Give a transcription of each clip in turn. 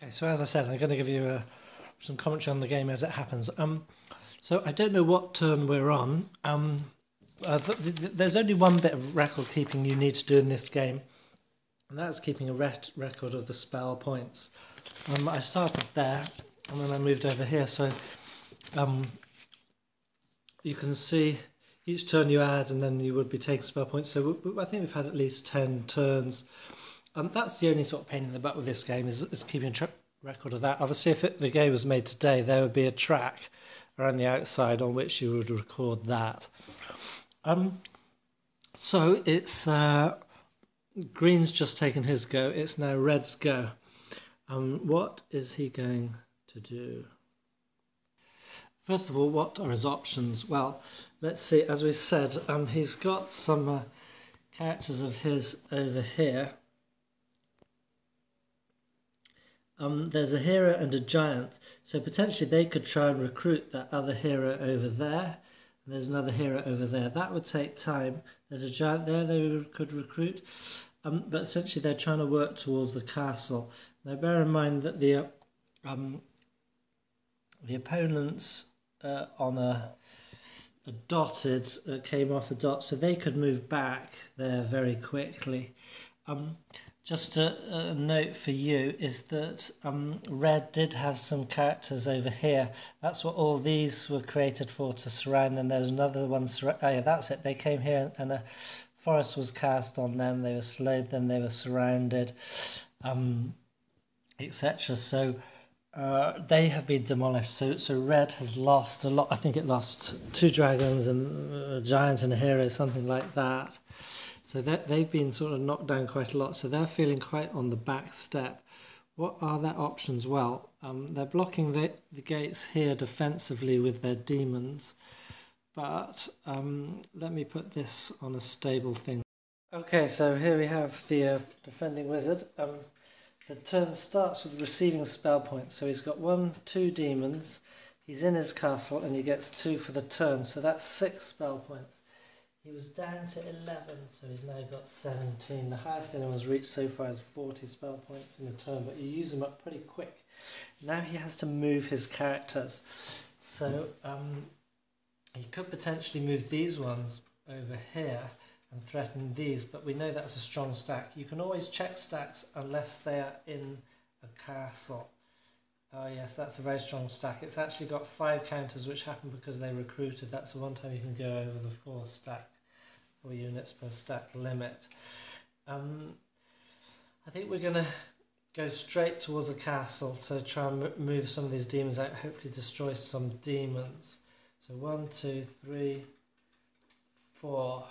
Okay, so as I said, I'm going to give you some commentary on the game as it happens. So I don't know what turn we're on. There's only one bit of record keeping you need to do in this game, and that's keeping a record of the spell points. I started there, and then I moved over here, so you can see each turn you add, and then you would be taking spell points. So I think we've had at least 10 turns. That's the only sort of pain in the butt with this game is keeping a record of that. Obviously, if the game was made today, there would be a track around the outside on which you would record that. So it's Green's just taken his go. It's now Red's go. What is he going to do? First of all, what are his options? Well, let's see. As we said, he's got some characters of his over here. There's a hero and a giant, so potentially they could try and recruit that other hero over there. And there's another hero over there. That would take time. There's a giant there they could recruit, but essentially they're trying to work towards the castle. Now bear in mind that the opponents on a dotted came off a dot, so they could move back there very quickly. Just a note for you is that Red did have some characters over here. That's what all these were created for, to surround them. There was another one, oh yeah, that's it. They came here and a forest was cast on them. They were slowed, then they were surrounded, etc. So they have been demolished. So Red has lost a lot. I think it lost 2 dragons and a giant and a hero, something like that. So they've been sort of knocked down quite a lot, so they're feeling quite on the back step. What are their options? Well, they're blocking the gates here defensively with their demons, but let me put this on a stable thing. Okay, so here we have the defending wizard. The turn starts with receiving spell points, so he's got 2 demons, he's in his castle, and he gets 2 for the turn, so that's 6 spell points. He was down to 11, so he's now got 17. The highest anyone's reached so far is 40 spell points in a turn, but you use them up pretty quick. Now he has to move his characters. So he could potentially move these ones over here and threaten these, but we know that's a strong stack. You can always check stacks unless they are in a castle. Oh yes, that's a very strong stack. It's actually got 5 counters, which happen because they recruited. That's the one time you can go over the 4 units per stack limit. I think we're going to go straight towards a castle, so try and move some of these demons out, hopefully destroy some demons. So 1, 2, 3, 4.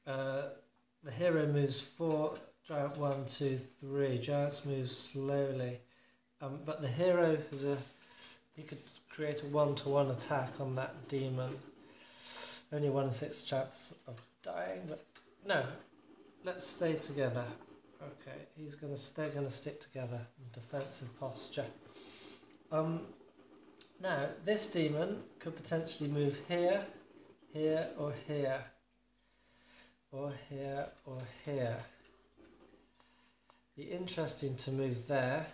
The hero moves 4, giant 1, 2, 3. Giants move slowly. But the hero he could create a 1-to-1 attack on that demon. Only 1 in 6 chance of dying, but no, let's stay together. Okay, they're gonna stick together in defensive posture. Now this demon could potentially move here, here, or here, or here, or here. Be interesting to move there.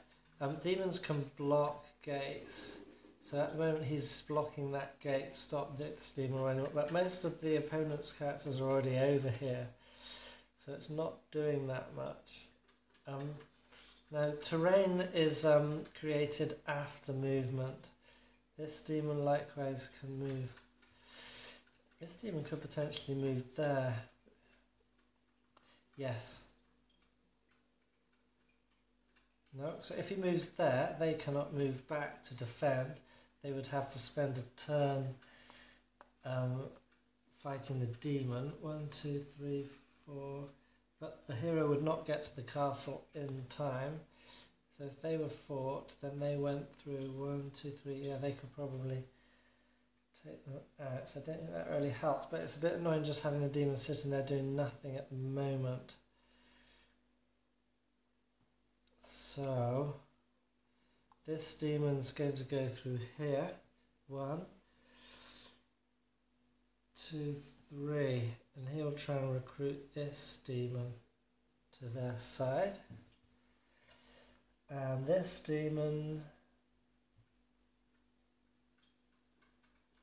Demons can block gates, so at the moment he's blocking that gate, stop this demon running, but most of the opponent's characters are already over here, so it's not doing that much. Now terrain is created after movement. This demon likewise can move. This demon could potentially move there. Yes. No, so if he moves there, they cannot move back to defend. They would have to spend a turn fighting the demon. 1, 2, 3, 4. But the hero would not get to the castle in time. So if they were fought, then they went through 1, 2, 3. Yeah, they could probably take them out. So I don't think that really helps. But it's a bit annoying just having the demon sitting there doing nothing at the moment. So this demon's going to go through here. 1, 2, 3, and he'll try and recruit this demon to their side. And this demon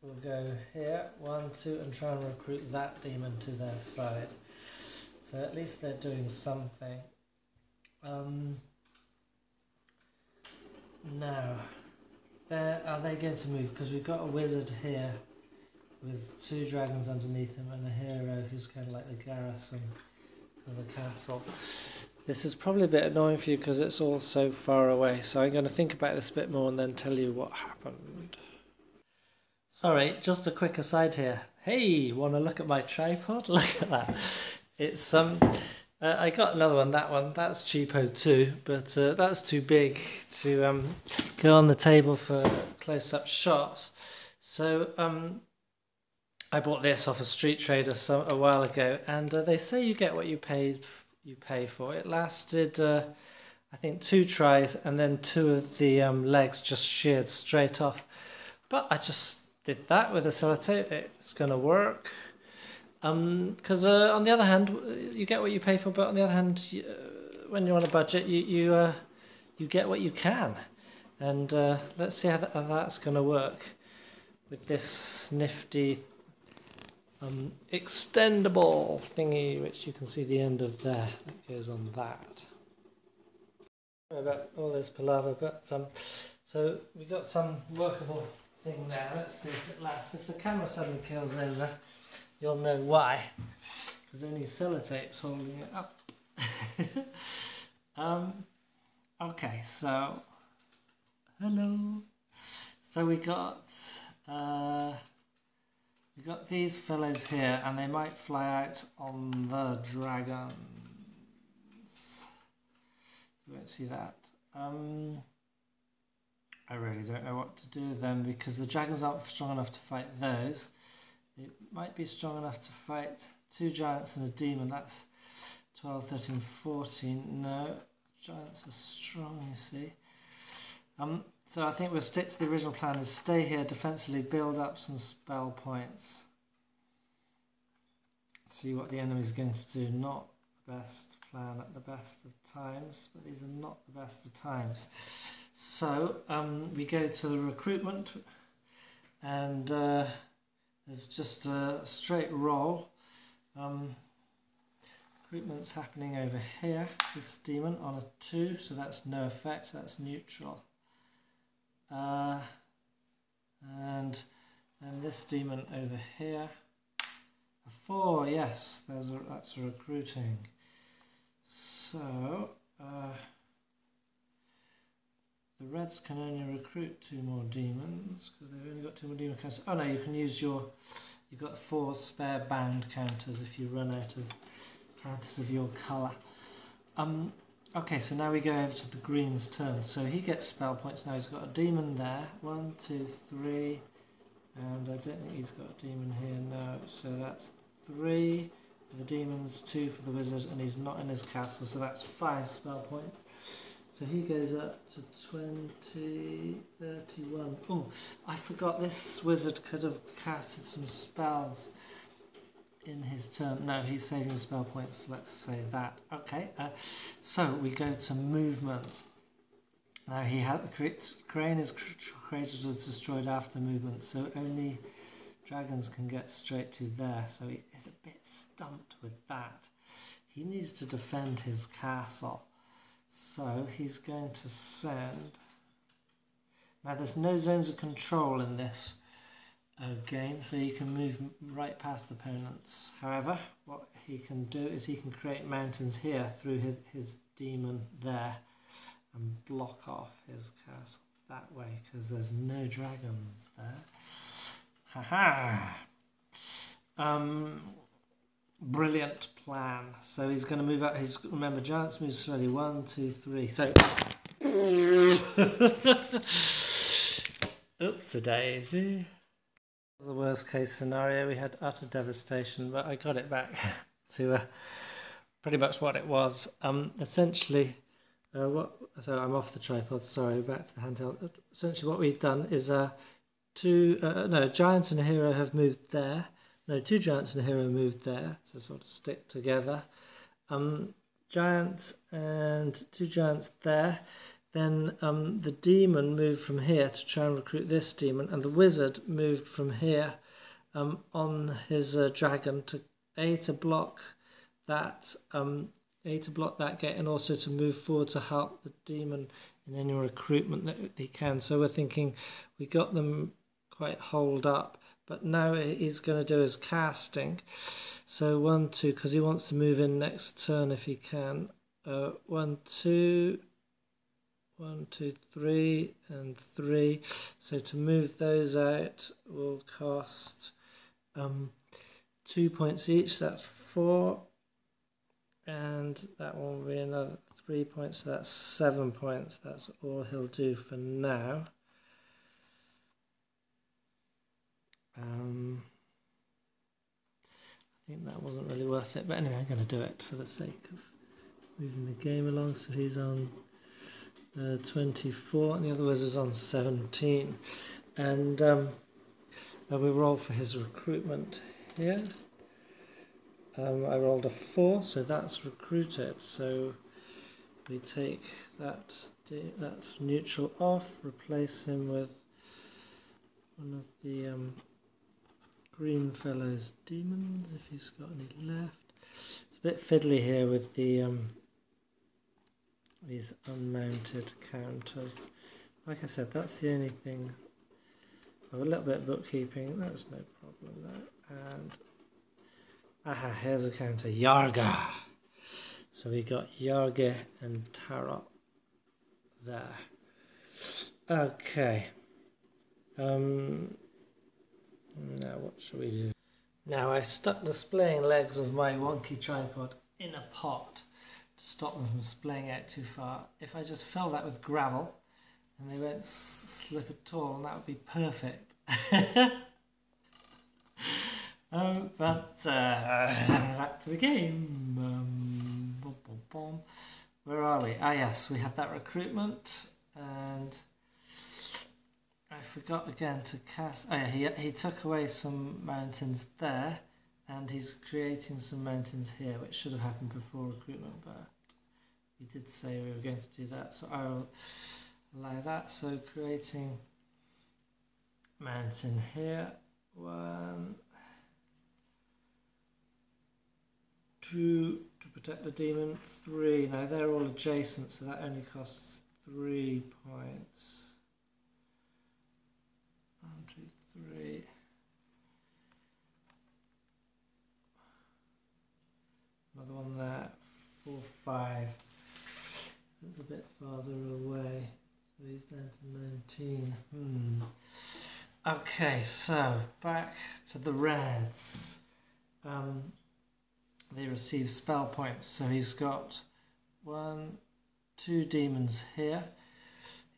will go here, 1, 2, and try and recruit that demon to their side. So at least they're doing something. Now, are they going to move? Because we've got a wizard here with 2 dragons underneath him and a hero who's kind of like the garrison for the castle. This is probably a bit annoying for you because it's all so far away, so I'm going to think about this a bit more and then tell you what happened. Sorry, just a quick aside here. Hey, want to look at my tripod? Look at that. It's I got another one, that's cheapo too, but that's too big to go on the table for close-up shots. So I bought this off a street trader a while ago, and they say you get what you pay for. It lasted, I think, 2 tries, and then 2 of the legs just sheared straight off. But I just did that with a sellotape. It's going to work. Because on the other hand, you get what you pay for, but on the other hand, when you're on a budget, you get what you can. And let's see how that's going to work with this nifty extendable thingy, which you can see the end of there. That goes on that. Sorry about all this palaver, but so we got some workable thing there. Let's see if it lasts. If the camera suddenly kills over, you'll know why, because only sellotape's holding it up. Okay, so hello. So we got these fellows here, and they might fly out on the dragons. You won't see that. I really don't know what to do with them because the dragons aren't strong enough to fight those. It might be strong enough to fight 2 giants and a demon. That's 12, 13, 14. No, giants are strong, you see. So I think we'll stick to the original plan, is stay here defensively, build up some spell points. See what the enemy's going to do. Not the best plan at the best of times, but these are not the best of times. So we go to the recruitment, and there's just a straight roll. Recruitment's happening over here. This demon on a 2, so that's no effect, that's neutral. And this demon over here. A 4, yes, that's a recruiting. So the reds can only recruit 2 more demons because they've only got 2 more demon counters. Oh no, you can use you've got 4 spare bound counters if you run out of counters of your colour. Okay, so now we go over to the green's turn. So he gets spell points now. He's got a demon there. 1, 2, 3. And I don't think he's got a demon here, no. So that's 3 for the demons, 2 for the wizard, and he's not in his castle, so that's 5 spell points. So he goes up to 20, 31. Oh, I forgot this wizard could have casted some spells in his turn. No, he's saving the spell points, let's say that. Okay, so we go to movement. Now he had Crane is created or destroyed after movement, so only dragons can get straight to there, so he is a bit stumped with that. He needs to defend his castle, so he's going to send... Now there's no zones of control in this game, so you can move right past opponents. However, what he can do is he can create mountains here through his demon there and block off his castle that way because there's no dragons there. Haha! Brilliant plan. So he's going to move out. Remember, giants move slowly. 1, 2, 3. So, oops-a-daisy. The worst case scenario, we had utter devastation, but I got it back to pretty much what it was. Essentially, so I'm off the tripod, sorry, back to the handheld. Essentially what we've done is giants and a hero have moved there. No, 2 giants and a hero moved there to sort of stick together. Giants and 2 giants there. then the demon moved from here to try and recruit this demon, and the wizard moved from here on his dragon to block that gate, and also to move forward to help the demon in any recruitment that he can. So we're thinking we got them quite holed up, but now he's going to do his casting. So 1, 2, because he wants to move in next turn if he can. 1, 2, 1, 2, 3, and 3. So to move those out will cost 2 points each. That's 4, and that one will be another 3 points. So that's 7 points. That's all he'll do for now. I think that wasn't really worth it, but anyway, I'm going to do it for the sake of moving the game along. So he's on 24, and the other wizard's on 17. And we roll for his recruitment here. I rolled a 4, so that's recruited. So we take that neutral off, replace him with one of the green fellow's demons, if he's got any left. It's a bit fiddly here with the these unmounted counters. Like I said, that's the only thing. Oh, a little bit of bookkeeping, that's no problem there. And aha, here's a counter, Yarga. So we got Yarga and Tarot there. Okay. Now what shall we do? Now I've stuck the splaying legs of my wonky tripod in a pot to stop them from splaying out too far. If I just fill that with gravel, then they won't slip at all, and that would be perfect. But back to the game. Where are we? Ah yes, we had that recruitment, and I forgot again to cast. Oh yeah, he took away some mountains there, and he's creating some mountains here, which should have happened before recruitment, but he did say we were going to do that, so I will allow that. So creating mountain here, 1, 2 to protect the demon, 3. Now they're all adjacent, so that only costs 3 points. 1, 2, 3. Another one there, 4, 5. It's a bit farther away, so he's down to 19. Okay, so back to the reds. They receive spell points, so he's got 1, 2 demons here.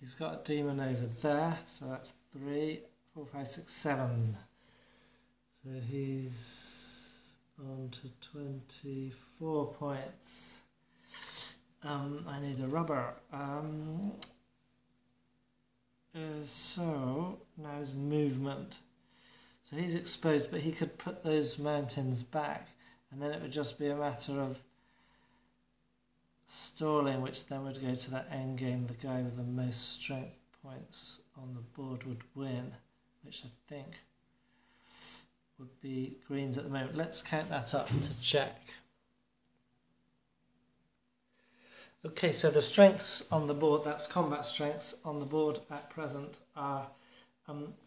He's got a demon over there, so that's 3, 4, 5, 6, 7. So he's on to 24 points. I need a rubber. So now his movement. So he's exposed, but he could put those mountains back, and then it would just be a matter of stalling, which then would go to that end game. The guy with the most strength points on the board would win, which I think would be greens at the moment. Let's count that up to check. Okay, so the strengths on the board, that's combat strengths on the board at present, are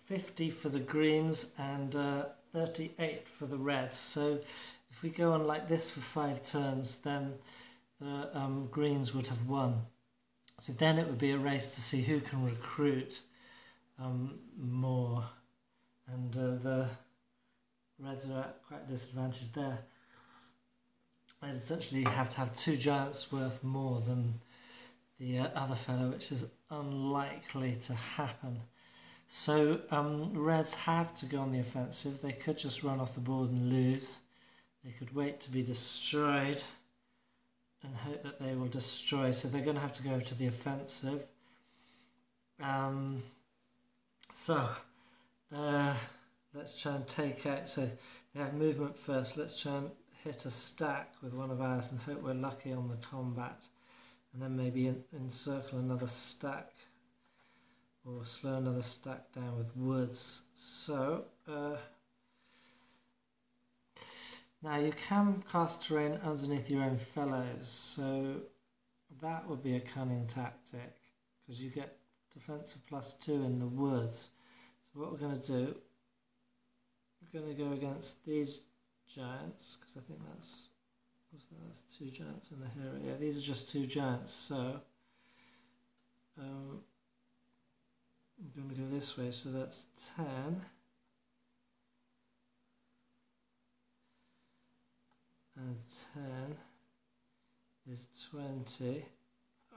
50 for the greens and 38 for the reds. So if we go on like this for 5 turns, then the greens would have won. So then it would be a race to see who can recruit more, and the reds are at quite a disadvantage there. They'd essentially have to have 2 giants worth more than the other fellow, which is unlikely to happen. So reds have to go on the offensive. They could just run off the board and lose. They could wait to be destroyed and hope that they will destroy. So they're going to have to go to the offensive. Let's try and take out. So they have movement first. Let's try and hit a stack with one of ours and hope we're lucky on the combat. and then maybe encircle another stack, or slow another stack down with woods. So now you can cast terrain underneath your own fellows, so that would be a cunning tactic, because you get defensive +2 in the woods. So what we're going to do, we're going to go against these giants, because I think that's 2 giants in the hero. Yeah, these are just 2 giants, so I'm going to go this way, so that's 10. And 10 is 20.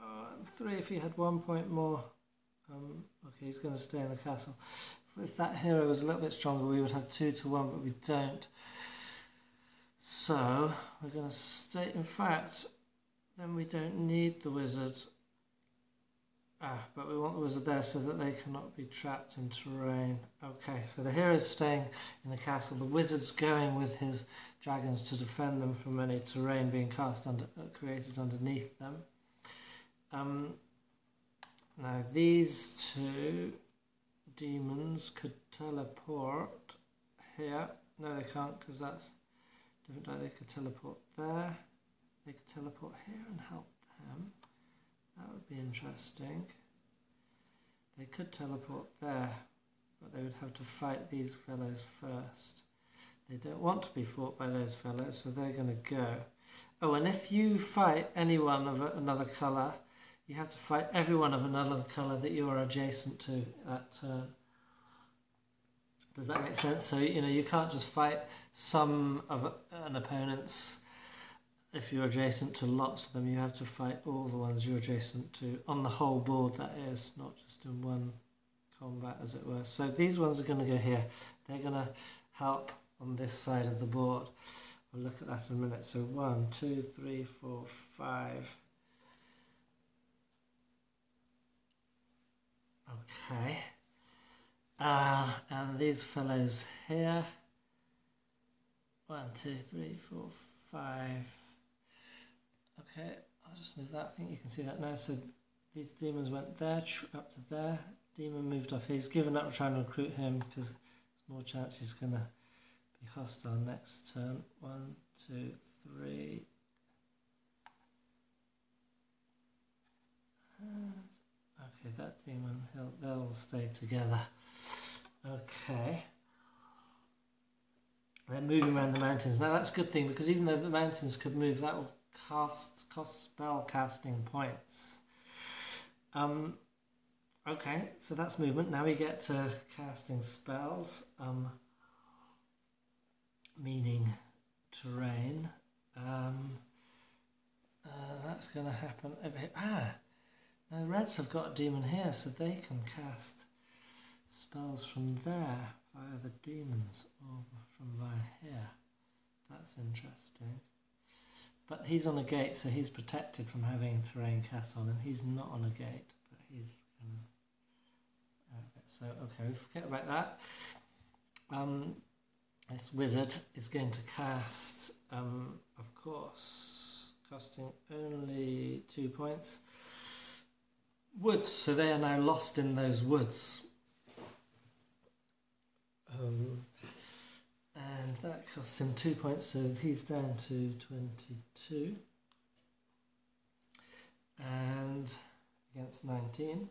Oh, and 3 if he had 1 point more. Okay, he's going to stay in the castle. If that hero was a little bit stronger, we would have 2 to 1, but we don't. So we're going to stay. In fact, then we don't need the wizard. But we want the wizard there so that they cannot be trapped in terrain. Okay, so the hero's staying in the castle. The wizard's going with his dragons to defend them from any terrain being created underneath them. Now these 2 demons could teleport here. No, they can't, because that's different. They could teleport there. They could teleport here and help them. That would be interesting. They could teleport there, but they would have to fight these fellows first. They don't want to be fought by those fellows, so they're going to go. Oh, and if you fight anyone of another colour, you have to fight everyone of another colour that you are adjacent to that turn. Does that make sense? So, you can't just fight some of an opponent's. If you're adjacent to lots of them, you have to fight all the ones you're adjacent to, on the whole board, that is, not just in one combat, as it were. So these ones are going to go here. They're going to help on this side of the board. We'll look at that in a minute. So 1, 2, 3, 4, 5. Okay. And these fellows here. 1, 2, 3, 4, 5. Okay, I'll just move that. I think you can see that now. So these demons went there, up to there. Demon moved off. He's given up trying to recruit him because there's more chance he's going to be hostile next turn. 1, 2, 3. Okay, that demon, they'll stay together. Okay. They're moving around the mountains. Now that's a good thing, because even though the mountains could move, that will cost spell casting points. Okay, so that's movement. Now we get to casting spells, meaning terrain. That's going to happen over here. Now the reds have got a demon here, so they can cast spells from there via the demons, or from via here. That's interesting. But he's on a gate, so he's protected from having terrain cast on him. He's not on a gate, but he's so okay, we forget about that. This wizard is going to cast, of course, costing only 2 points, woods. So they are now lost in those woods. And that costs him 2 points, so he's down to 22. And against 19.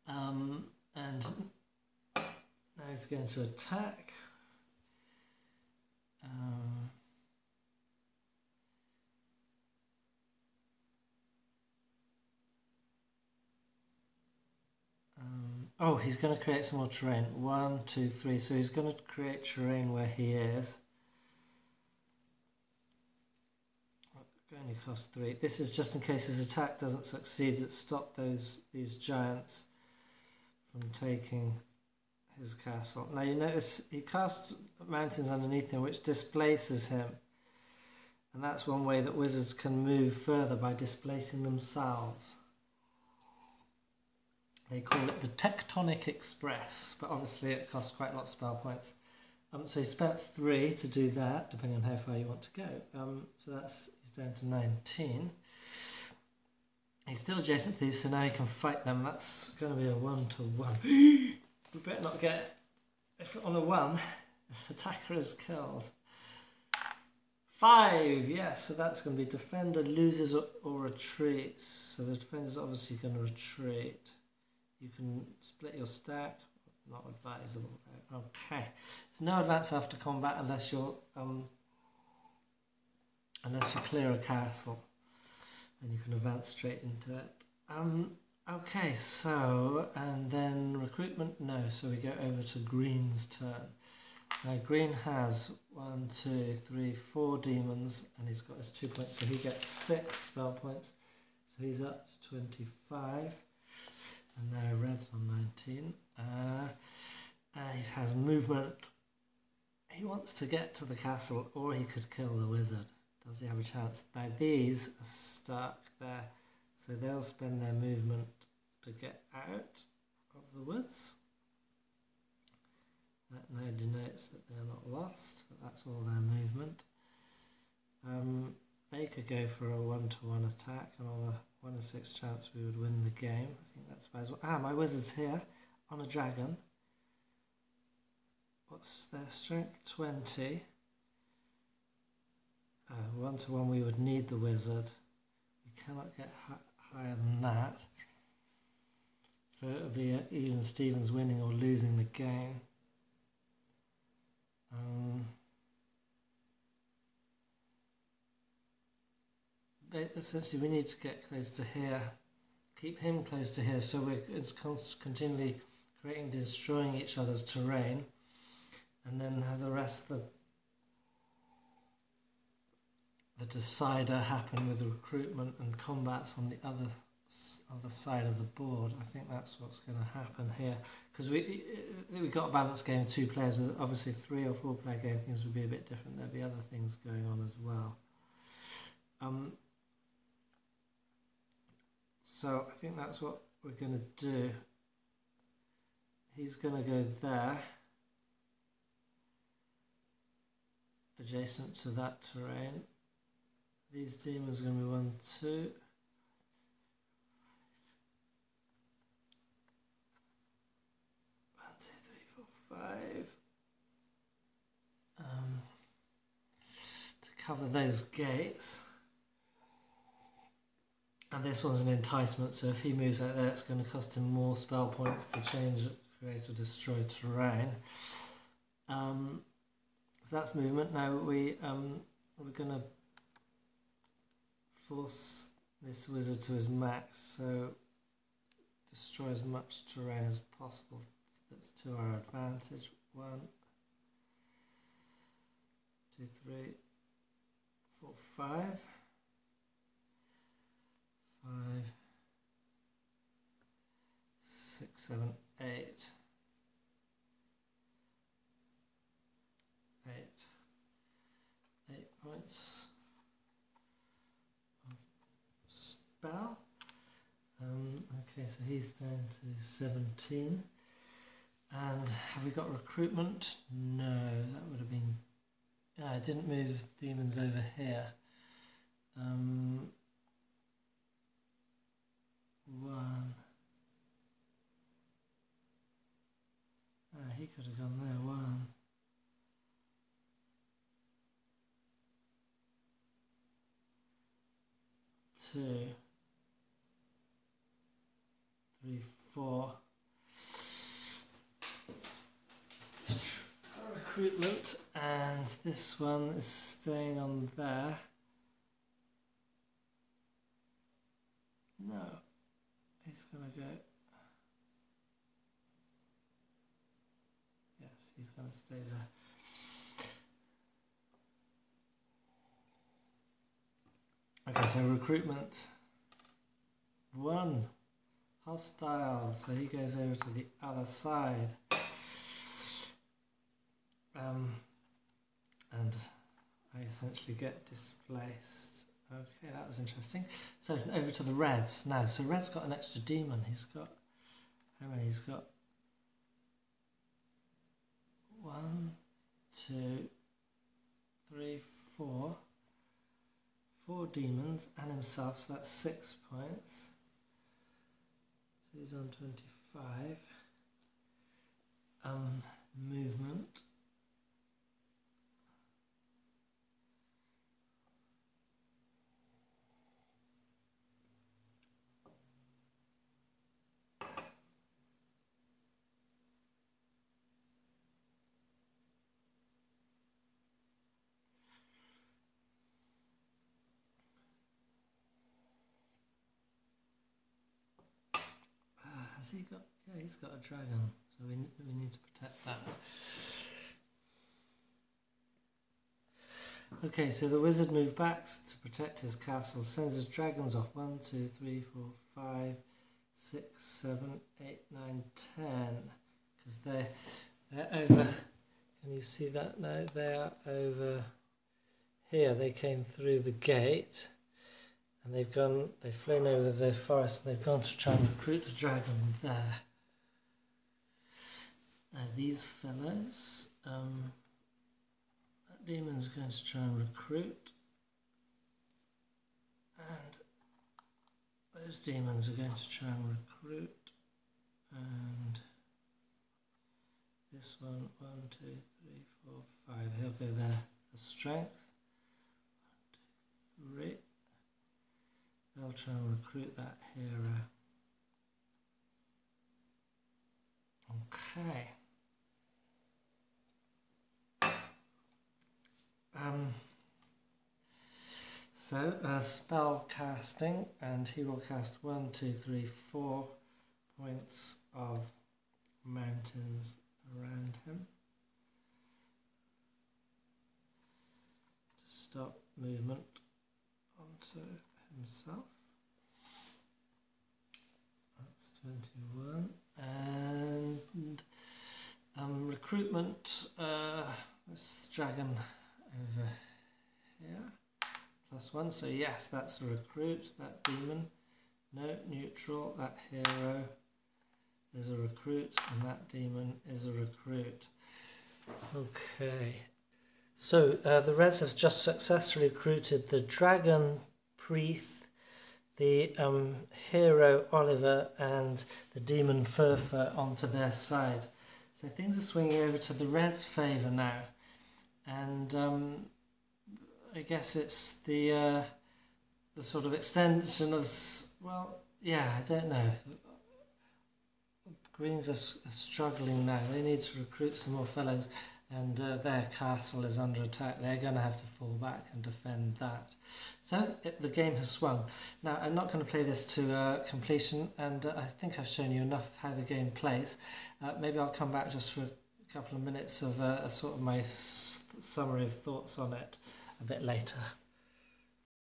And now he's going to attack. Oh, he's going to create some more terrain. 1, 2, 3. So he's going to create terrain where he is. Only cost 3. This is just in case his attack doesn't succeed. It stopped these giants from taking his castle. Now you notice he casts mountains underneath him, which displaces him. And that's one way that wizards can move further, by displacing themselves. They call it the Tectonic Express, but obviously it costs quite a lot of spell points. So he spent 3 to do that, depending on how far you want to go. So he's down to 19. He's still adjacent to these, so now he can fight them. That's going to be a 1-to-1. We better not get... If on a 1, the attacker is killed. 5, yes, so that's going to be defender loses or retreats. So the defender's obviously going to retreat. You can split your stack. Not advisable though. Okay, so no advance after combat unless you clear a castle, then you can advance straight into it. Okay, so and then recruitment, no, so we go over to green's turn. Now green has 1, 2, 3, 4 demons, and he's got his 2 points, so he gets 6 spell points. So he's up to 25, and now red's on 19. He has movement. He wants to get to the castle, or he could kill the wizard. Does he have a chance? Now these are stuck there, so they'll spend their movement to get out of the woods. That now denotes that they're not lost, but that's all their movement. They could go for a 1-to-1 attack, and on a 1 in 6 chance we would win the game. I think that's advisable. My wizard's here on a dragon. What's their strength? 20. 1-to-1 we would need the wizard. We cannot get higher than that. So it would be even Stevens winning or losing the game. But essentially we need to get close to here. Keep him close to here, so it's continually creating, destroying each other's terrain, and then have the rest of the decider happen with recruitment and combats on the other side of the board. I think that's what's going to happen here, because we've got a balanced game of 2 players. With obviously 3 or 4 player game, things would be a bit different. There'd be other things going on as well. So I think that's what we're going to do. He's going to go there, adjacent to that terrain. These demons are going to be 1, 2. 1, 2, 3, 4, 5. To cover those gates. And this one's an enticement, so if he moves out there, it's going to cost him more spell points to change, create or destroy terrain. So that's movement. Now we're going to force this wizard to his max, so destroy as much terrain as possible. That's to our advantage. 1, 2, 3, 4, 5. 5, 6, 7, 8. 8 points of spell. Okay, so he's down to 17. And have we got recruitment? No, that would have been... I didn't move demons over here. 1. He could have gone there. 1. 2, 3, 4. Recruitment, and this one is staying on there. No. He's going to go, yes, he's going to stay there. Okay, so recruitment 1, hostile, so he goes over to the other side. And I essentially get displaced. Okay, that was interesting. So over to the reds now. So red's got an extra demon. He's got, how many? He's got 1, 2, 3, 4. 4 demons and himself, so that's 6 points. So he's on 25. Movement. Has he got? Yeah, he's got a dragon, so we need to protect that. Okay, so the wizard moves back to protect his castle, sends his dragons off. 1, 2, 3, 4, 5, 6, 7, 8, 9, 10. Because they're over. Can you see that now? They are over here. They came through the gate. And they've flown over the forest and they've gone to try and recruit the dragon there. Now these fellows, that demon's going to try and recruit. And those demons are going to try and recruit. And this one, 1, 2, 3, 4, 5, he'll go there for strength. 1, 2, 3. They'll try and recruit that hero. Okay. So spell casting, and he will cast 1, 2, 3, 4 points of mountains around him to stop movement onto himself. That's 21. And recruitment, this dragon over here, +1, so yes, that's a recruit. That demon, no, neutral. That hero is a recruit, and that demon is a recruit. Okay, so the Reds have just successfully recruited the dragon Preeth, the hero Oliver, and the demon Furfur onto their side. So things are swinging over to the Reds' favour now, and I guess it's the sort of extension of, well, yeah, I don't know. Greens are struggling now. They need to recruit some more fellows, and their castle is under attack. They're going to have to fall back and defend that. So the game has swung. Now, I'm not going to play this to completion, and I think I've shown you enough how the game plays. Maybe I'll come back just for a couple of minutes of a sort of my summary of thoughts on it a bit later.